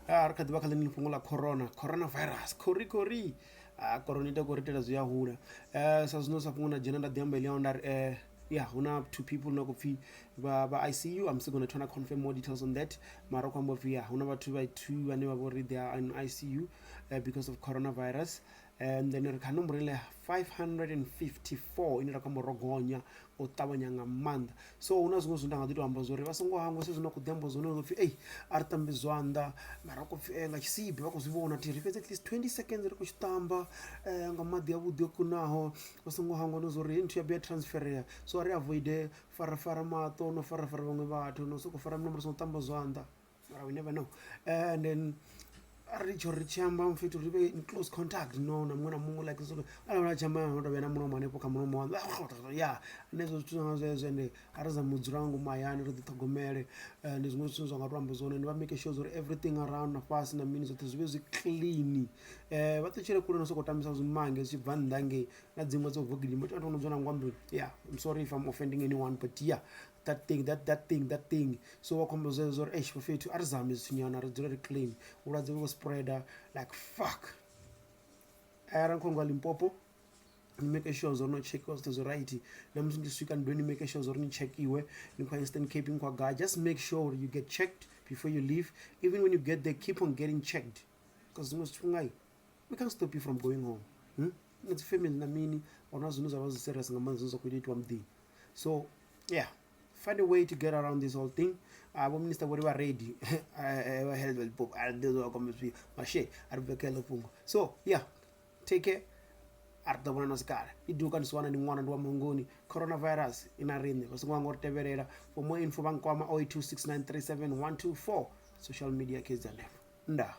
ri kha ḓi vha kha ḽiṅwe fhungo ḽa coronavirus khori corona ita khou ri itela zwi a hula sa zwino sa fhungo na dzhena nda ḓi amba iḽiaho nda ri yeah, huna two people no kupfi ba ICU. I'm still going to try to confirm more details on that. Mara kwa mbofi yeah, huna bathu ba two vhane vha vhori they are in ICU because of coronavirus. And then ri kha nomboro ile 554 ine ra khou ro gonya o ṱavhanya nga maanḓa. So huna zwiṅwe zwine nda nga ḓi tou amba zwori vha songo hangwa se zwino khou ḓi amba zwone upfi ei a ri ṱambe zwanḓa mara khou pfi nga tshisibe vha khou zwi vhona ri fhedza at least 20 seconds ri khou tshi ṱamba nga maḓi avhuḓi o kunaho vha songo hangwa no zwori nthu ya bia transferea. So ri avoide farafara maṱo no farafara vhaṅwe vhathu no sokou fara nomboro songo ṱamba zwanḓa mara we never know. And then ri tshi amba mfethu ri vhe in close contact no na muṅwe na muṅwe like sort of ala tshi amba no tovha na muṅwe hanefho kha muṅwe wawe ya nezo zwithu nga zwezwo ende a ri za mudzula ngo mahayani ri ḓi ṱhogomele ndi zwiṅwe zwithu zwa nga to amba zwone ndi vha make sure zuri everything around na fhasi na mini zwoṱhe zwi vhe zwi clean vha ṱutshele kule no sokou tambisa zwimange zwi tshi bva nnḓa ngei na dziṅwe dzo vogilima tea no dzula ngwambini yeah I'm sorry if I'm offending anyone but yeah that thing so wa khombo zwezwo uri eish fhethu a ri zame zwithunyana ri dzule ri clean vhulwadze vhu spreader like fuck ra khongwa Limpopo ni make sure zuri no checkiwa zwithu zwo right na musi ndi swika ndoni make sure zuri ni checkiwe ni kwa Eastern Cape kwa ga just make sure you get checked before you leave. Even when you get there keep on getting checked because zimwe zwithu we can't stop you from going home it's family na mini ona zwino zwa zwi serious nga maanḓa zwo khou itwa mḓi. So yeah, find a way to get around this whole thing. Abo minister vhori vha ready health will pop I do go come to mashe ari bekela fungo. So yeah, take care arda bona nosikala iduka ndiswana ndi ṅwana ndi wa mungoni coronavirus ina rine vasingwa ngori teverera. For more info bankwama 0826937124 social media kids and nda